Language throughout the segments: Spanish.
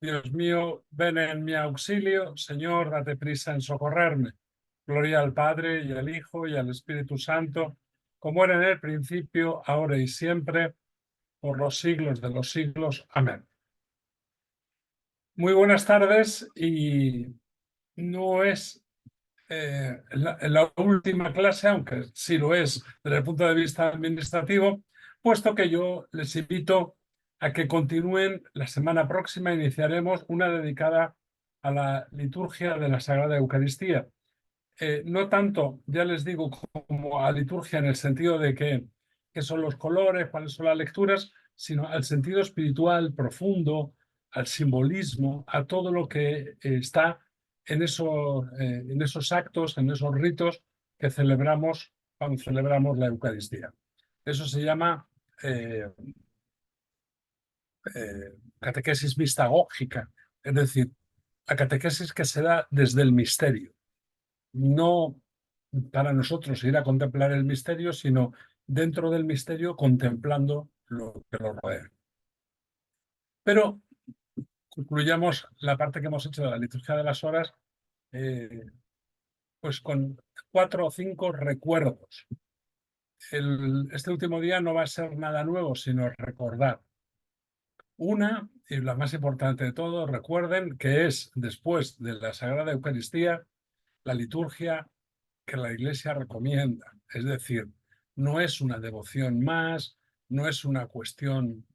Dios mío, ven en mi auxilio. Señor, date prisa en socorrerme. Gloria al Padre, y al Hijo, y al Espíritu Santo, como era en el principio, ahora y siempre, por los siglos de los siglos. Amén. Muy buenas tardes, y no es la última clase, aunque sí lo es desde el punto de vista administrativo, puesto que yo les invito a que continúen. La semana próxima iniciaremos una dedicada a la liturgia de la Sagrada Eucaristía. No tanto, ya les digo, como a liturgia en el sentido de qué son los colores, cuáles son las lecturas, sino al sentido espiritual profundo, al simbolismo, a todo lo que está en esos actos, en esos ritos que celebramos cuando celebramos la Eucaristía. Eso se llama eh, catequesis mistagógica, es decir, la catequesis que se da desde el misterio. No para nosotros ir a contemplar el misterio, sino dentro del misterio contemplando lo que lo rodea. Pero concluyamos la parte que hemos hecho de la liturgia de las horas, pues con 4 o 5 recuerdos. Este último día no va a ser nada nuevo, sino recordar. Una, y la más importante de todo, recuerden que es después de la Sagrada Eucaristía la liturgia que la Iglesia recomienda. Es decir, no es una devoción más, no es una cuestión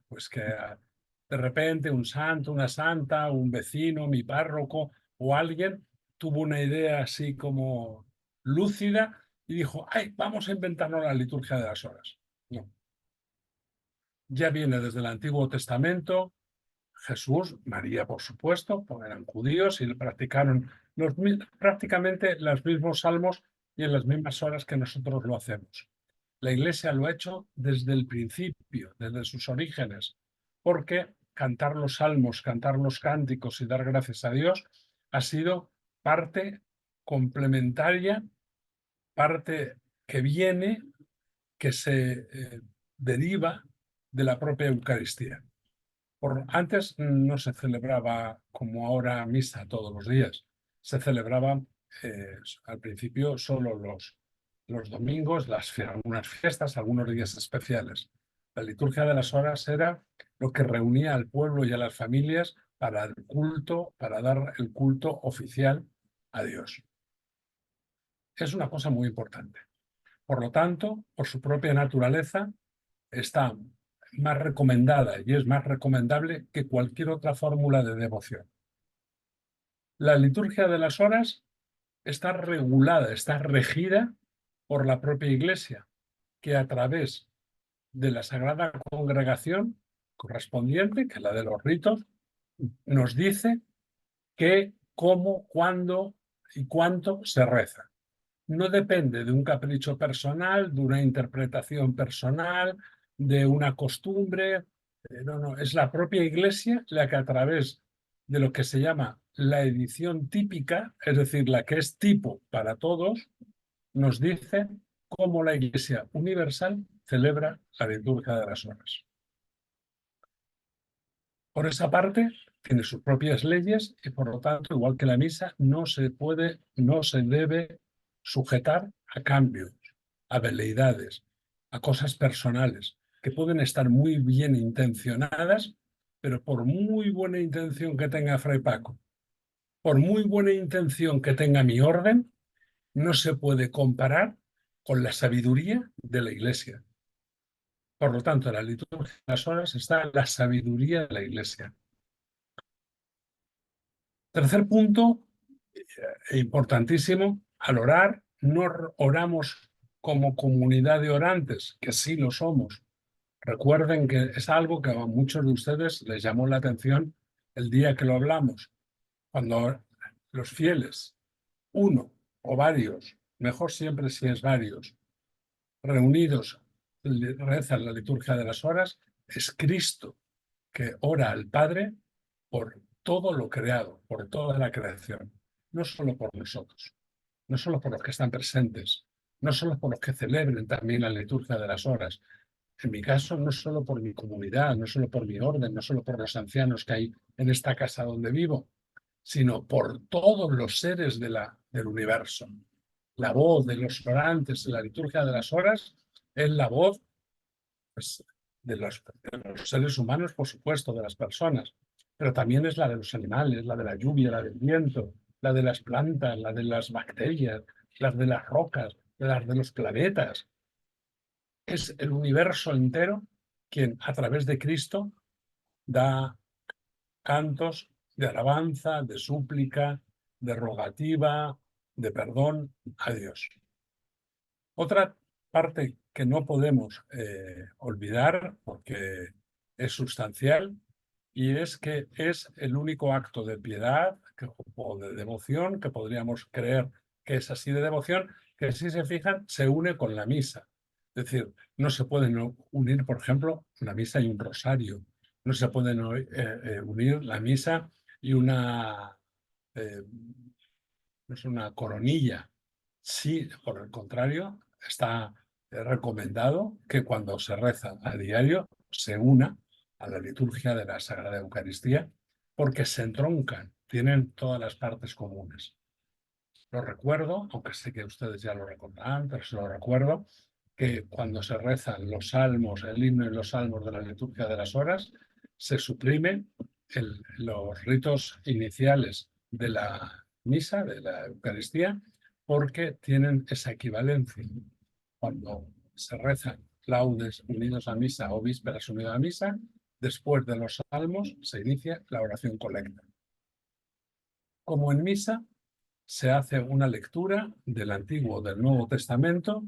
pues que de repente un santo, una santa, un vecino, mi párroco o alguien tuvo una idea así como lúcida y dijo, ay, vamos a inventarnos la liturgia de las horas. No. Ya viene desde el Antiguo Testamento. Jesús, María, por supuesto, porque eran judíos y practicaron prácticamente los mismos salmos y en las mismas horas que nosotros lo hacemos. La Iglesia lo ha hecho desde el principio, desde sus orígenes, porque cantar los salmos, cantar los cánticos y dar gracias a Dios ha sido parte complementaria, parte que viene, que se deriva de la propia Eucaristía. Antes no se celebraba como ahora misa todos los días. Se celebraba al principio solo los domingos, algunas fiestas, algunos días especiales. La liturgia de las horas era lo que reunía al pueblo y a las familias para el culto, para dar el culto oficial a Dios. Es una cosa muy importante. Por lo tanto, por su propia naturaleza, está más recomendada y es más recomendable que cualquier otra fórmula de devoción. La liturgia de las horas está regulada, está regida por la propia Iglesia, que a través de la Sagrada Congregación correspondiente, que es la de los ritos, nos dice qué, cómo, cuándo y cuánto se reza. No depende de un capricho personal, de una interpretación personal, de una costumbre. No, es la propia Iglesia la que a través de lo que se llama la edición típica, es decir, la que es tipo para todos, nos dice cómo la Iglesia universal celebra la liturgia de las horas. Por esa parte, tiene sus propias leyes y, por lo tanto, igual que la misa, no se debe sujetar a cambios, a veleidades, a cosas personales, que pueden estar muy bien intencionadas, pero por muy buena intención que tenga Fray Paco, por muy buena intención que tenga mi orden, no se puede comparar con la sabiduría de la Iglesia. Por lo tanto, en la liturgia de las horas está la sabiduría de la Iglesia. Tercer punto, importantísimo, al orar, no oramos como comunidad de orantes, que sí lo somos. Recuerden que es algo que a muchos de ustedes les llamó la atención el día que lo hablamos. Cuando los fieles, uno o varios, mejor siempre si es varios, reunidos, rezan la liturgia de las horas, es Cristo que ora al Padre por todo lo creado, por toda la creación, no solo por nosotros, no solo por los que están presentes, no solo por los que celebren también la liturgia de las horas, en mi caso, no solo por mi comunidad, no solo por mi orden, no solo por los ancianos que hay en esta casa donde vivo, sino por todos los seres del universo. La voz de los orantes en la liturgia de las horas es la voz, pues, de los seres humanos, por supuesto, de las personas, pero también es la de los animales, la de la lluvia, la del viento, la de las plantas, la de las bacterias, las de las rocas, las de los planetas. Es el universo entero quien, a través de Cristo, da cantos de alabanza, de súplica, de rogativa, de perdón a Dios. Otra parte que no podemos olvidar, porque es sustancial, y es que es el único acto de piedad o de devoción que podríamos creer que es así de devoción, que si se fijan se une con la misa. Es decir, no se pueden unir, por ejemplo, una misa y un rosario. No se pueden unir la misa y no es una coronilla. Sí, por el contrario, está recomendado que cuando se reza a diario se una a la liturgia de la Sagrada Eucaristía porque se entroncan, tienen todas las partes comunes. Lo recuerdo, aunque sé que ustedes ya lo recordarán, pero se lo recuerdo, que cuando se rezan los salmos, el himno y los salmos de la liturgia de las horas, se suprimen los ritos iniciales de la misa, de la Eucaristía, porque tienen esa equivalencia. Cuando se rezan laudes unidos a misa o vísperas unidas a misa, después de los salmos se inicia la oración colecta. Como en misa, se hace una lectura del Antiguo o del Nuevo Testamento,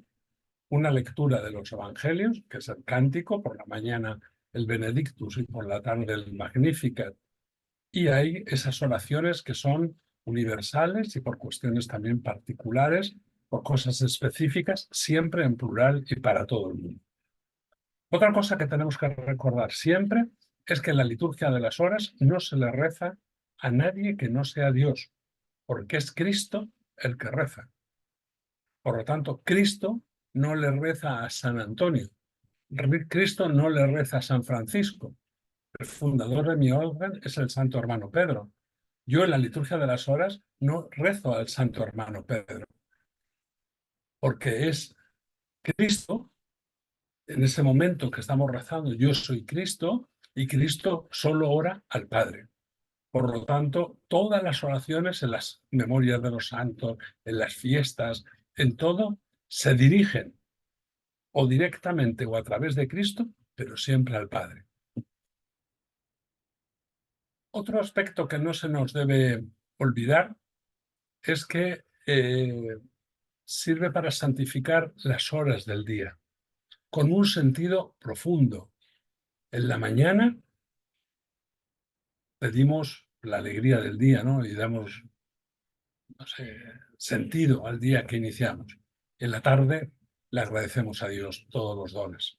una lectura de los Evangelios, que es el cántico, por la mañana el Benedictus y por la tarde el Magnificat, y hay esas oraciones que son universales y por cuestiones también particulares, por cosas específicas, siempre en plural y para todo el mundo. Otra cosa que tenemos que recordar siempre es que en la liturgia de las horas no se le reza a nadie que no sea Dios, porque es Cristo el que reza. Por lo tanto, Cristo no le reza a San Antonio, Cristo no le reza a San Francisco. El fundador de mi orden es el Santo Hermano Pedro. Yo en la liturgia de las horas no rezo al Santo Hermano Pedro, porque es Cristo, en ese momento que estamos rezando, yo soy Cristo, y Cristo solo ora al Padre. Por lo tanto, todas las oraciones en las memorias de los santos, en las fiestas, en todo, se dirigen o directamente o a través de Cristo, pero siempre al Padre. Otro aspecto que no se nos debe olvidar es que sirve para santificar las horas del día, con un sentido profundo. En la mañana pedimos la alegría del día, ¿no? Y damos, no sé, sentido al día que iniciamos. En la tarde le agradecemos a Dios todos los dones.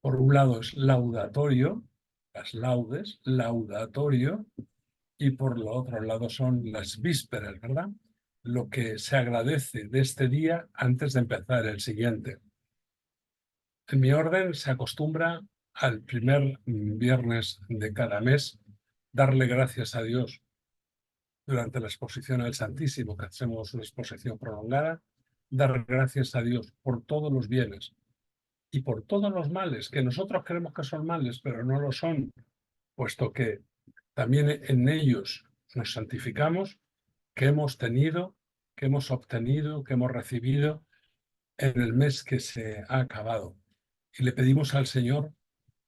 Por un lado es laudatorio, las laudes, laudatorio, y por el otro lado son las vísperas, ¿verdad? Lo que se agradece de este día antes de empezar el siguiente. En mi orden se acostumbra al primer viernes de cada mes darle gracias a Dios durante la exposición al Santísimo, que hacemos una exposición prolongada, dar gracias a Dios por todos los bienes y por todos los males, que nosotros creemos que son males, pero no lo son, puesto que también en ellos nos santificamos, que hemos tenido, que hemos obtenido, que hemos recibido en el mes que se ha acabado. Y le pedimos al Señor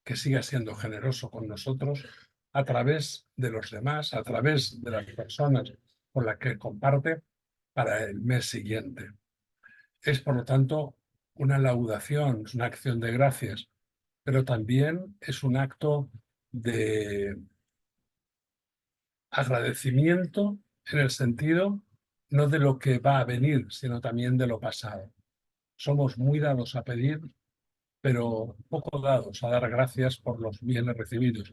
que siga siendo generoso con nosotros a través de los demás, a través de las personas con las que comparte para el mes siguiente. Es, por lo tanto, una laudación, es una acción de gracias, pero también es un acto de agradecimiento en el sentido no de lo que va a venir, sino también de lo pasado. Somos muy dados a pedir, pero poco dados a dar gracias por los bienes recibidos.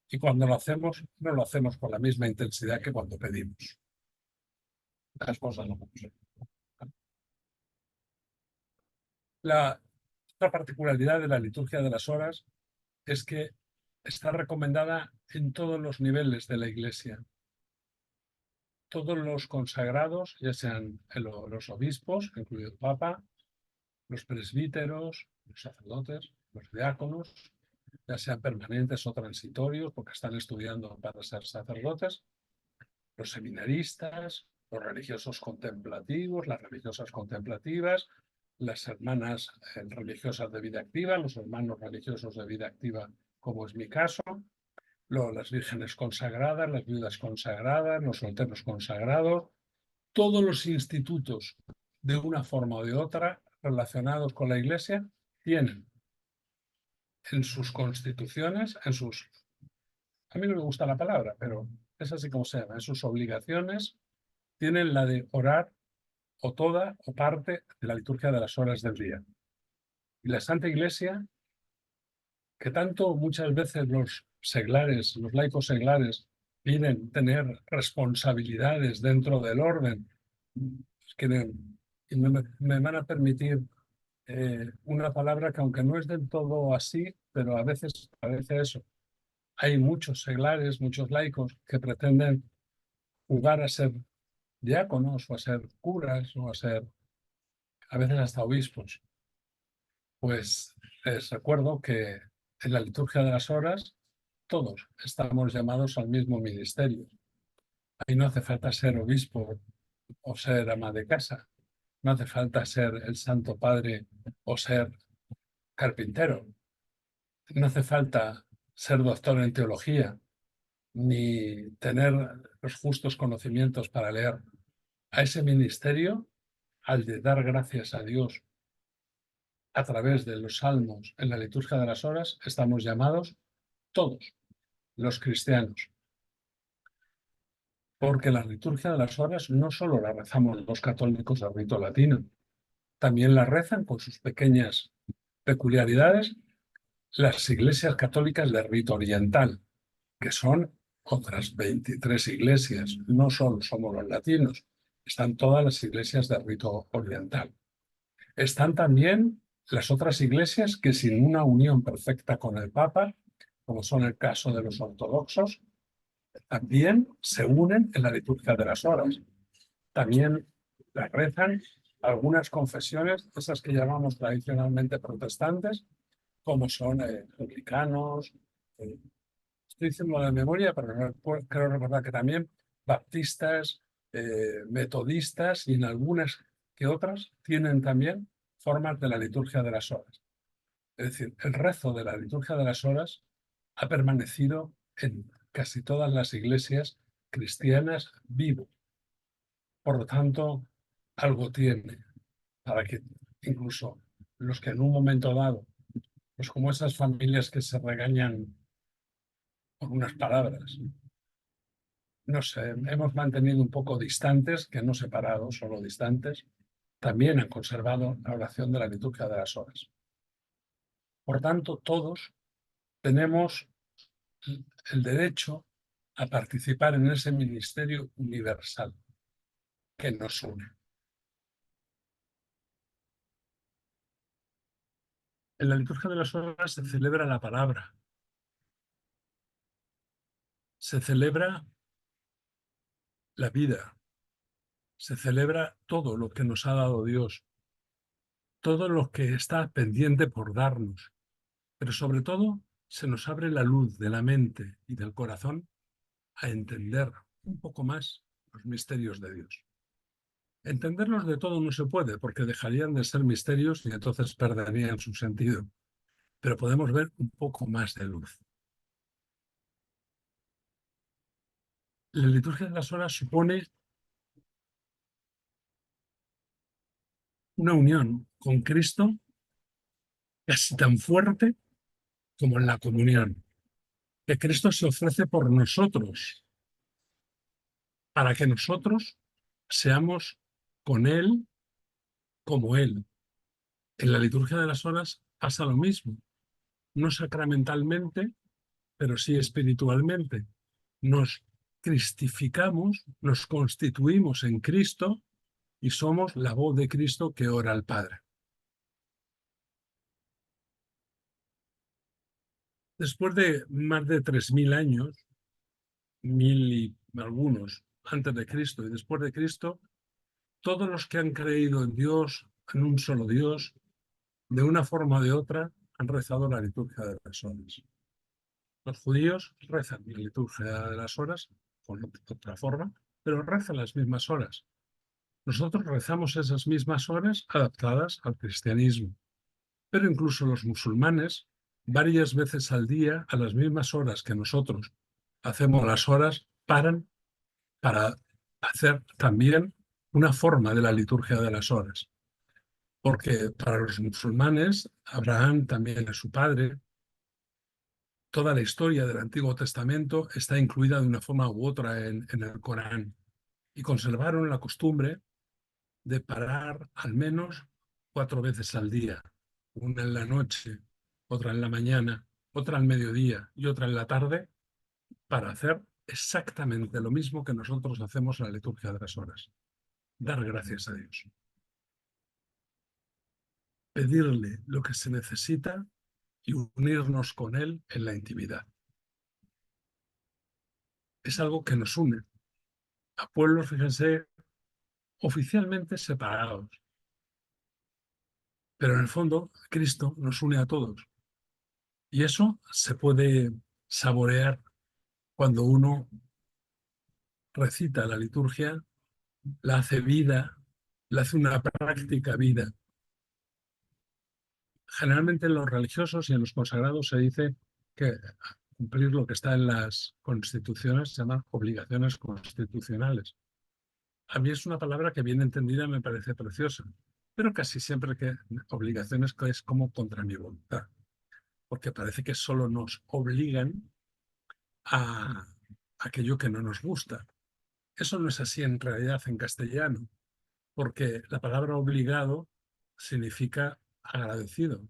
Y cuando lo hacemos, no lo hacemos con la misma intensidad que cuando pedimos. Las cosas no funcionan. Otra particularidad de la liturgia de las horas es que está recomendada en todos los niveles de la Iglesia. Todos los consagrados, ya sean los obispos, incluido el Papa, los presbíteros, los sacerdotes, los diáconos, ya sean permanentes o transitorios, porque están estudiando para ser sacerdotes, los seminaristas, los religiosos contemplativos, las religiosas contemplativas, las hermanas religiosas de vida activa, los hermanos religiosos de vida activa, como es mi caso, las vírgenes consagradas, las viudas consagradas, los solteros consagrados, todos los institutos de una forma o de otra relacionados con la Iglesia tienen en sus constituciones, a mí no me gusta la palabra, pero es así como se llama, en sus obligaciones, tienen la de orar o toda o parte de la liturgia de las horas del día. Y la Santa Iglesia, que tanto muchas veces los seglares, los laicos seglares, piden tener responsabilidades dentro del orden, que me van a permitir una palabra que aunque no es del todo así, pero a veces parece eso. Hay muchos seglares, muchos laicos que pretenden jugar a ser diáconos o a ser curas o a ser a veces hasta obispos. Pues les recuerdo que en la liturgia de las horas todos estamos llamados al mismo ministerio. Ahí no hace falta ser obispo o ser ama de casa. No hace falta ser el Santo Padre o ser carpintero. No hace falta ser doctor en teología ni tener los justos conocimientos para leer. A ese ministerio, al de dar gracias a Dios a través de los salmos en la liturgia de las horas, estamos llamados todos los cristianos. Porque la liturgia de las horas no solo la rezamos los católicos de rito latino, también la rezan con sus pequeñas peculiaridades las iglesias católicas de rito oriental, que son otras 23 iglesias. No solo somos los latinos, están todas las iglesias de rito oriental. Están también las otras iglesias que sin una unión perfecta con el Papa, como son el caso de los ortodoxos, también se unen en la liturgia de las horas. También la rezan algunas confesiones, esas que llamamos tradicionalmente protestantes, como son anglicanos, estoy diciendo de memoria, pero creo recordar que también baptistas, metodistas y en algunas que otras tienen también formas de la liturgia de las horas. Es decir, el rezo de la liturgia de las horas ha permanecido en casi todas las iglesias cristianas vivo. Por lo tanto, algo tiene para que incluso los que en un momento dado, pues como esas familias que se regañan por unas palabras, nos hemos mantenido un poco distantes, que no separados, solo distantes, también han conservado la oración de la liturgia de las horas. Por tanto, todos tenemos el derecho a participar en ese ministerio universal que nos une. En la liturgia de las horas se celebra la palabra, se celebra la vida, se celebra todo lo que nos ha dado Dios, todo lo que está pendiente por darnos, pero sobre todo se nos abre la luz de la mente y del corazón a entender un poco más los misterios de Dios. Entenderlos de todo no se puede, porque dejarían de ser misterios y entonces perderían su sentido, pero podemos ver un poco más de luz. La liturgia de las horas supone una unión con Cristo casi tan fuerte como en la comunión, que Cristo se ofrece por nosotros, para que nosotros seamos con Él como Él. En la liturgia de las horas pasa lo mismo, no sacramentalmente, pero sí espiritualmente. Nos cristificamos, nos constituimos en Cristo y somos la voz de Cristo que ora al Padre. Después de más de 3.000 años, 1.000 y algunos antes de Cristo y después de Cristo, todos los que han creído en Dios, en un solo Dios, de una forma o de otra, han rezado la liturgia de las horas. Los judíos rezan la liturgia de las horas con otra forma, pero rezan las mismas horas. Nosotros rezamos esas mismas horas adaptadas al cristianismo, pero incluso los musulmanes, varias veces al día, a las mismas horas que nosotros hacemos las horas, paran para hacer también una forma de la liturgia de las horas. Porque para los musulmanes, Abraham también es su padre, toda la historia del Antiguo Testamento está incluida de una forma u otra en el Corán y conservaron la costumbre de parar al menos 4 veces al día, una en la noche, otra en la mañana, otra al mediodía y otra en la tarde, para hacer exactamente lo mismo que nosotros hacemos en la liturgia de las horas. Dar gracias a Dios, pedirle lo que se necesita y unirnos con Él en la intimidad. Es algo que nos une a pueblos, fíjense, oficialmente separados, pero en el fondo Cristo nos une a todos. Y eso se puede saborear cuando uno recita la liturgia, la hace vida, la hace una práctica vida. Generalmente en los religiosos y en los consagrados se dice que cumplir lo que está en las constituciones se llama obligaciones constitucionales. A mí es una palabra que bien entendida me parece preciosa, pero casi siempre que obligaciones que es como contra mi voluntad, porque parece que solo nos obligan a aquello que no nos gusta. Eso no es así en realidad en castellano, porque la palabra obligado significa agradecido.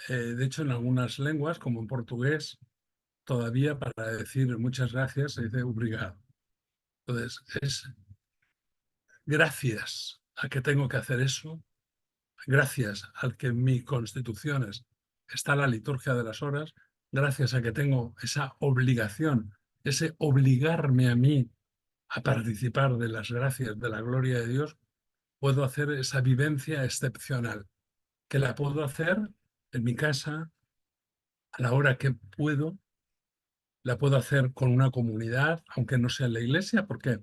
De hecho, en algunas lenguas, como en portugués, todavía para decir muchas gracias se dice obrigado. Entonces, es gracias a que tengo que hacer eso, gracias al que en mis constituciones está la liturgia de las horas, gracias a que tengo esa obligación, ese obligarme a mí a participar de las gracias, de la gloria de Dios, puedo hacer esa vivencia excepcional, que la puedo hacer en mi casa, a la hora que puedo, la puedo hacer con una comunidad, aunque no sea en la iglesia, porque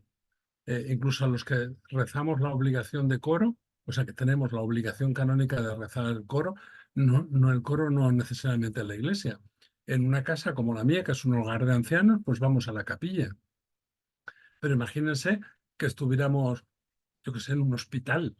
incluso a los que rezamos la obligación de coro, o sea que tenemos la obligación canónica de rezar el coro, no el coro no necesariamente en la iglesia. En una casa como la mía, que es un hogar de ancianos, pues vamos a la capilla. Pero imagínense que estuviéramos, yo que sé, en un hospital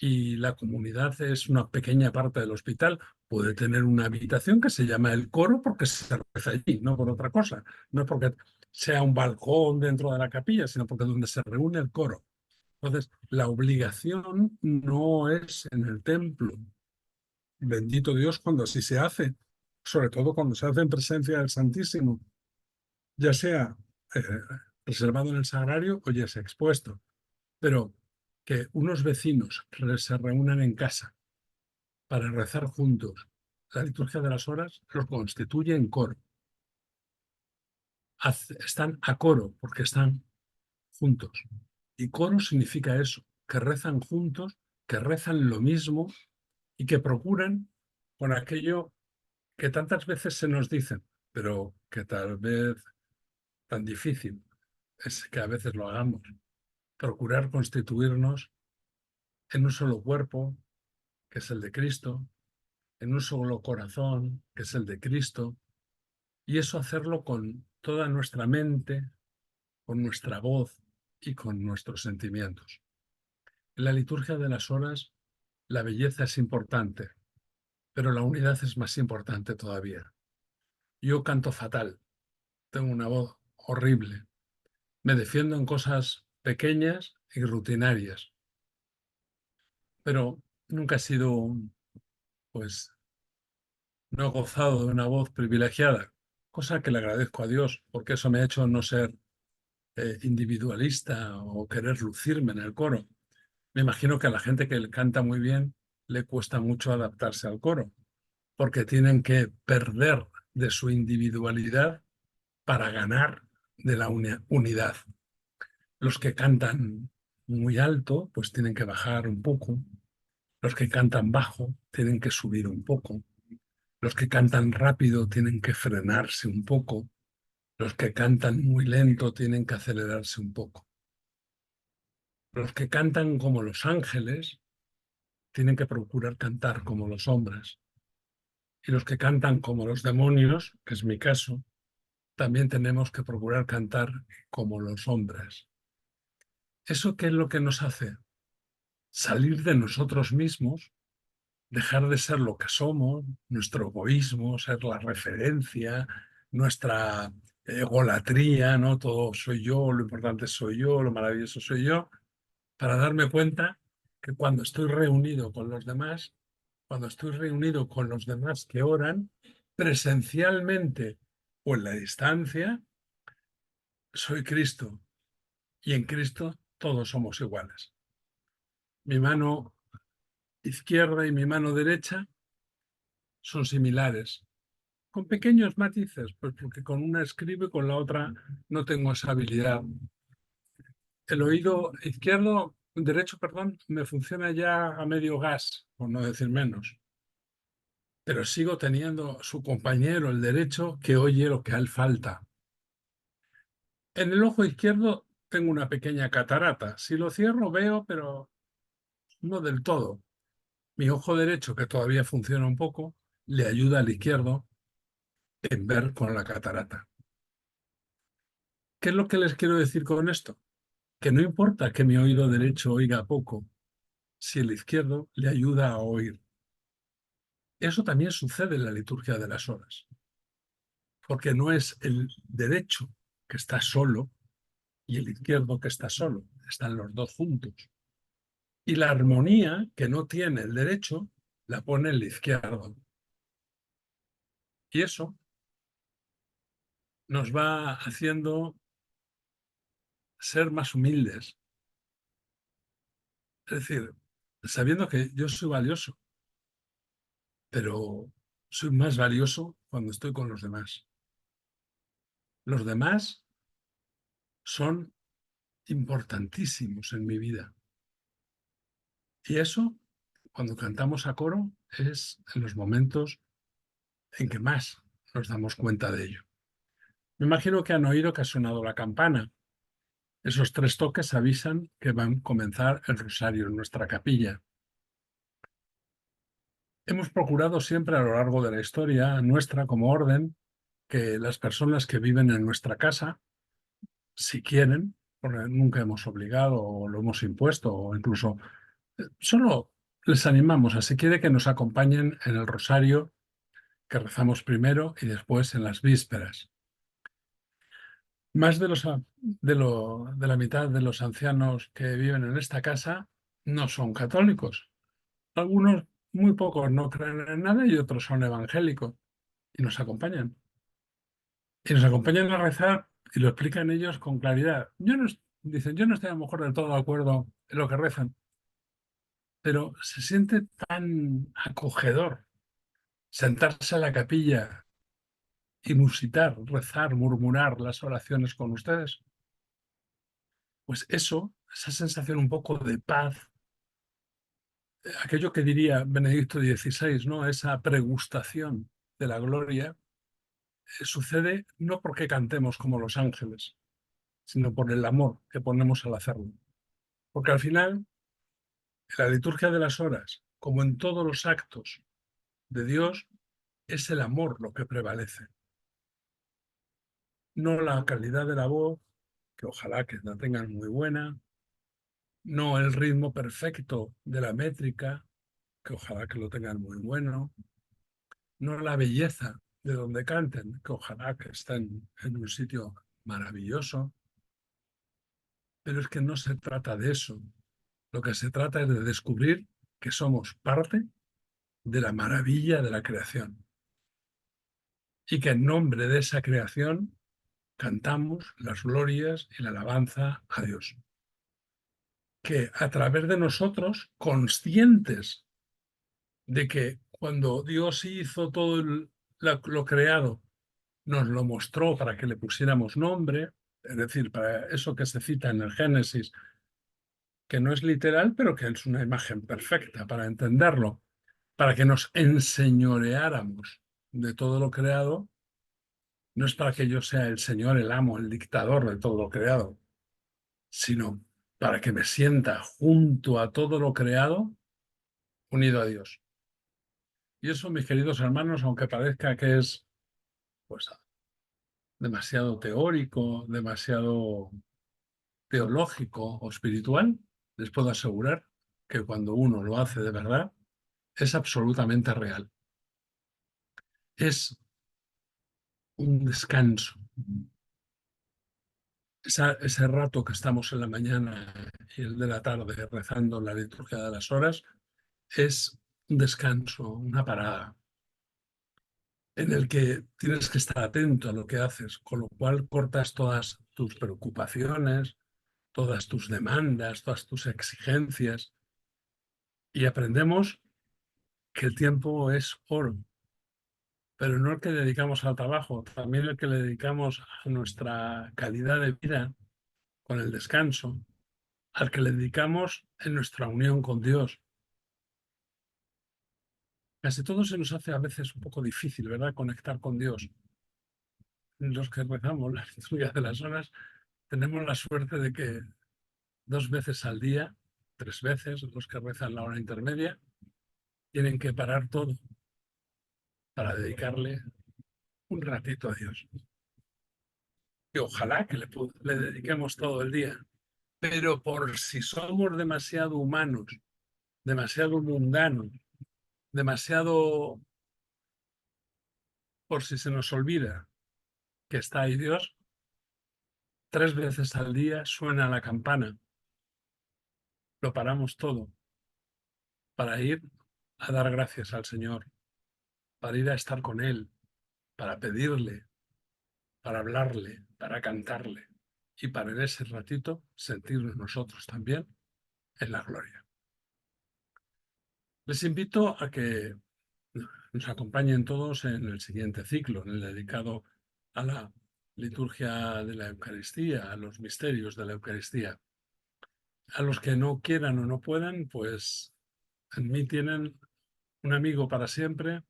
y la comunidad es una pequeña parte del hospital, puede tener una habitación que se llama el coro porque se reza allí, no por otra cosa. No es porque sea un balcón dentro de la capilla, sino porque es donde se reúne el coro. Entonces, la obligación no es en el templo. Bendito Dios cuando así se hace, sobre todo cuando se hace en presencia del Santísimo, ya sea eh, reservado en el sagrario o ya sea expuesto. Pero que unos vecinos se reúnan en casa para rezar juntos la liturgia de las horas, los constituye en coro. Están a coro porque están juntos. Y coro significa eso, que rezan juntos, que rezan lo mismo y que procuran con aquello que tantas veces se nos dicen, pero que tal vez tan difícil es que a veces lo hagamos. Procurar constituirnos en un solo cuerpo, que es el de Cristo, en un solo corazón, que es el de Cristo, y eso hacerlo con toda nuestra mente, con nuestra voz y con nuestros sentimientos. En la liturgia de las horas, la belleza es importante, pero la unidad es más importante todavía. Yo canto fatal, tengo una voz horrible, me defiendo en cosas pequeñas y rutinarias, pero nunca he sido, pues, no he gozado de una voz privilegiada, cosa que le agradezco a Dios, porque eso me ha hecho no ser individualista o querer lucirme en el coro. Me imagino que a la gente que canta muy bien le cuesta mucho adaptarse al coro, porque tienen que perder de su individualidad para ganar de la unidad. Los que cantan muy alto, pues tienen que bajar un poco. Los que cantan bajo tienen que subir un poco. Los que cantan rápido tienen que frenarse un poco. Los que cantan muy lento tienen que acelerarse un poco. Los que cantan como los ángeles tienen que procurar cantar como los hombres. Y los que cantan como los demonios, que es mi caso, también tenemos que procurar cantar como los hombres. ¿Eso qué es lo que nos hace? Salir de nosotros mismos, dejar de ser lo que somos, nuestro egoísmo, ser la referencia, nuestra egolatría, ¿no? Todo soy yo, lo importante soy yo, lo maravilloso soy yo, para darme cuenta que cuando estoy reunido con los demás, cuando estoy reunido con los demás que oran, presencialmente o en la distancia, soy Cristo y en Cristo todos somos iguales. Mi mano izquierda y mi mano derecha son similares, con pequeños matices, pues porque con una escribo y con la otra no tengo esa habilidad. El oído izquierdo, derecho, perdón, me funciona ya a medio gas, por no decir menos, pero sigo teniendo su compañero, el derecho, que oye lo que a él falta. En el ojo izquierdo tengo una pequeña catarata. Si lo cierro veo, pero no del todo. Mi ojo derecho, que todavía funciona un poco, le ayuda al izquierdo en ver con la catarata. ¿Qué es lo que les quiero decir con esto? Que no importa que mi oído derecho oiga poco, si el izquierdo le ayuda a oír. Eso también sucede en la liturgia de las horas, porque no es el derecho que está solo y el izquierdo que está solo, están los dos juntos. Y la armonía que no tiene el derecho la pone el izquierdo. Y eso nos va haciendo ser más humildes. Es decir, sabiendo que yo soy valioso, pero soy más valioso cuando estoy con los demás. Los demás son importantísimos en mi vida. Y eso, cuando cantamos a coro, es en los momentos en que más nos damos cuenta de ello. Me imagino que han oído que ha sonado la campana. Esos 3 toques avisan que va a comenzar el rosario en nuestra capilla. Hemos procurado siempre a lo largo de la historia nuestra como orden que las personas que viven en nuestra casa, si quieren, porque nunca hemos obligado o lo hemos impuesto o incluso solo les animamos a si quiere que nos acompañen en el rosario que rezamos primero y después en las vísperas. Más de la mitad de los ancianos que viven en esta casa no son católicos. Algunos, muy pocos, no creen en nada y otros son evangélicos y nos acompañan. Y nos acompañan a rezar y lo explican ellos con claridad. Dicen, yo no estoy a lo mejor del todo de acuerdo en lo que rezan, pero se siente tan acogedor sentarse a la capilla y musitar, rezar, murmurar las oraciones con ustedes. Pues eso, esa sensación un poco de paz, aquello que diría Benedicto XVI, ¿no? Esa pregustación de la gloria, sucede no porque cantemos como los ángeles, sino por el amor que ponemos al hacerlo. Porque al final, en la liturgia de las horas, como en todos los actos de Dios, es el amor lo que prevalece, no la calidad de la voz, que ojalá que la tengan muy buena, no el ritmo perfecto de la métrica, que ojalá que lo tengan muy bueno, no la belleza de donde canten, que ojalá que estén en un sitio maravilloso, pero es que no se trata de eso. Lo que se trata es de descubrir que somos parte de la maravilla de la creación y que en nombre de esa creación cantamos las glorias y la alabanza a Dios. Que a través de nosotros, conscientes de que cuando Dios hizo todo lo creado nos lo mostró para que le pusiéramos nombre, es decir, para eso que se cita en el Génesis, que no es literal, pero que es una imagen perfecta para entenderlo, para que nos enseñoreáramos de todo lo creado. No es para que yo sea el señor, el amo, el dictador de todo lo creado, sino para que me sienta junto a todo lo creado, unido a Dios. Y eso, mis queridos hermanos, aunque parezca que es pues, demasiado teórico, demasiado teológico o espiritual, les puedo asegurar que cuando uno lo hace de verdad, es absolutamente real. Es un descanso. Ese rato que estamos en la mañana y el de la tarde rezando la liturgia de las horas es un descanso, una parada, en el que tienes que estar atento a lo que haces, con lo cual cortas todas tus preocupaciones, todas tus demandas, todas tus exigencias y aprendemos que el tiempo es oro, pero no el que dedicamos al trabajo, también el que le dedicamos a nuestra calidad de vida con el descanso, al que le dedicamos en nuestra unión con Dios. Casi todo se nos hace a veces un poco difícil, ¿verdad? Conectar con Dios. Los que rezamos la liturgia de las horas tenemos la suerte de que 2 veces al día, 3 veces, los que rezan la hora intermedia, tienen que parar todo para dedicarle un ratito a Dios. Y ojalá que le dediquemos todo el día. Pero por si somos demasiado humanos, demasiado mundanos, demasiado, por si se nos olvida que está ahí Dios, 3 veces al día suena la campana, lo paramos todo para ir a dar gracias al Señor, para ir a estar con Él, para pedirle, para hablarle, para cantarle y para en ese ratito sentirnos nosotros también en la gloria. Les invito a que nos acompañen todos en el siguiente ciclo, en el dedicado a la liturgia de la Eucaristía, a los misterios de la Eucaristía. A los que no quieran o no puedan, pues en mí tienen un amigo para siempre,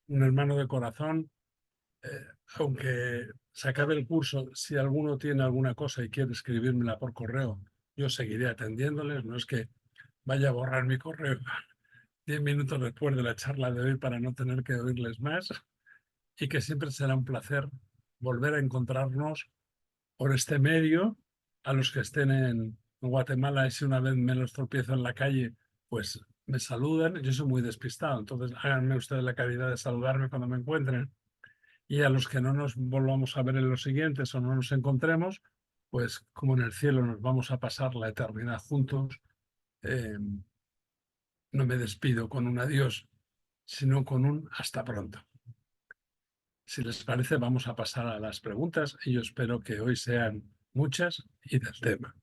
un hermano de corazón. eh, Aunque se acabe el curso, si alguno tiene alguna cosa y quiere escribírmela por correo, yo seguiré atendiéndoles. No es que vaya a borrar mi correo 10 minutos después de la charla de hoy para no tener que oírles más, y que siempre será un placer volver a encontrarnos por este medio. A los que estén en Guatemala, y si una vez me los tropiezo en la calle, pues me saludan. Yo soy muy despistado, entonces háganme ustedes la caridad de saludarme cuando me encuentren. Y a los que no nos volvamos a ver en los siguientes o no nos encontremos, pues como en el cielo nos vamos a pasar la eternidad juntos, eh, no me despido con un adiós, sino con un hasta pronto. Si les parece, vamos a pasar a las preguntas y yo espero que hoy sean muchas y del tema.